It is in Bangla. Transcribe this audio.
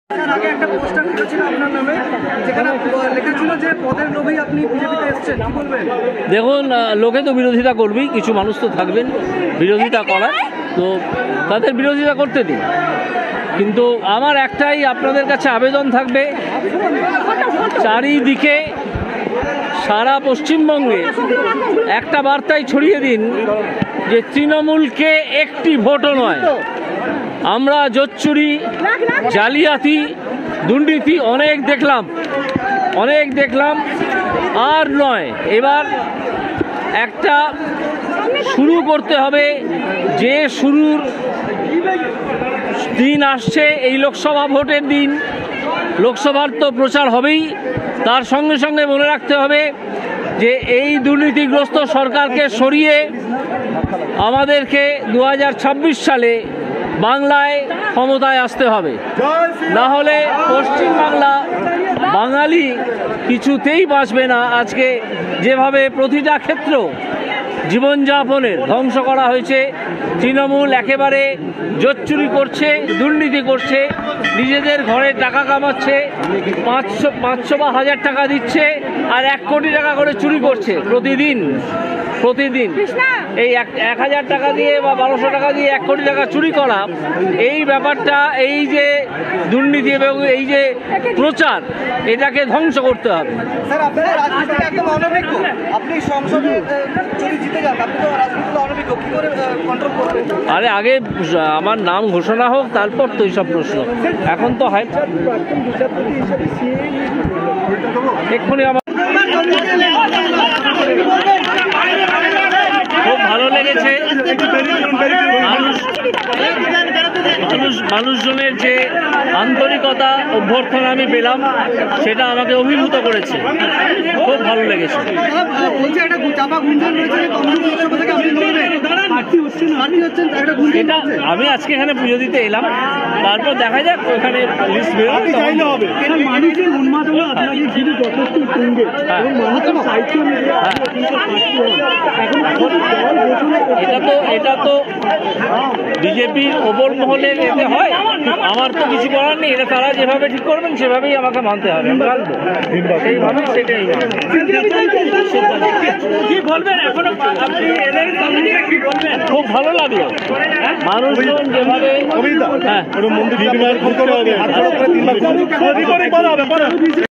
আগে একটা পোস্টার ছিল আপনার নামে, যেখানে লেখা ছিল যে পদের লোভেই আপনি বিজেপিতে এসেছেন, কি বলবেন? দেখুন, লোকে তো বিরোধিতা করবেই, কিছু মানুষ তো থাকবেন বিরোধিতা করার, তো তাদের বিরোধিতা করতে দিন। কিন্তু আমার একটাই আপনাদের কাছে আবেদন থাকবে, চারিদিকে সারা পশ্চিমবঙ্গে একটা বার্তাই ছড়িয়ে দিন যে তৃণমূলকে একটি ভোটও নয়, আমরা জোচ্চুরি, জালিয়াতি, দুর্নীতি অনেক দেখলাম, আর নয়। এবার একটা শুরু করতে হবে, যে শুরুর দিন আসছে এই লোকসভা ভোটের দিন। লোকসভার তো প্রচার হবেই, তার সঙ্গে সঙ্গে মনে রাখতে হবে যে এই দুর্নীতিগ্রস্ত সরকারকে সরিয়ে আমাদেরকে 2026 সালে বাংলায় ক্ষমতায় আসতে হবে, না হলে পশ্চিমবাংলা বাঙালি কিছুতেই বাঁচবে না। আজকে যেভাবে প্রতিটা ক্ষেত্র জীবনযাপনের ধ্বংস করা হয়েছে, তৃণমূল একেবারে জোচ্চুরি করছে, দুর্নীতি করছে, নিজেদের ঘরে টাকা কামাচ্ছে, 500 বা 1000 টাকা দিচ্ছে আর 1 কোটি টাকা করে চুরি করছে প্রতিদিন। এই 1000 টাকা দিয়ে বা 1200 টাকা দিয়ে 1 কোটি টাকা চুরি করা, এই ব্যাপারটা, এই যে দুর্নীতি এবং এই যে প্রচার, এটাকে ধ্বংস করতে হবে। স্যার, আপনারা রাজনীতিতে একদম অনভিজ্ঞ, আপনি সংসদে যদি জিতে যান, আপনি তো রাজনীতিতে অনভিজ্ঞ, কি করে কন্ট্রোল করবেন? আরে আগে আমার নাম ঘোষণা হোক, তারপর তো এইসব প্রশ্ন। এখন তো হয় এক্ষুনি আমার খুব ভালো লেগেছে। মানুষজনের যে আন্তরিকতা, অভ্যর্থনা আমি পেলাম, সেটা আমাকে অভিভূত করেছে, খুব ভালো লেগেছে। এটা আমি আজকে এখানে পুজো দিতে এলাম, তারপর দেখা যাক ওখানে লিস্ট বেরোবে। এটা তো বিজেপির ওপর মহলের এতে হয়, আমার তো কিছু করার নেই। এটা তারা যেভাবে ঠিক করবেন সেভাবেই আমাকে মানতে হবে, সেইভাবে সেটাই। কি বলবেন এখনো? খুব ভালো লাগলো মানুষজন যেভাবে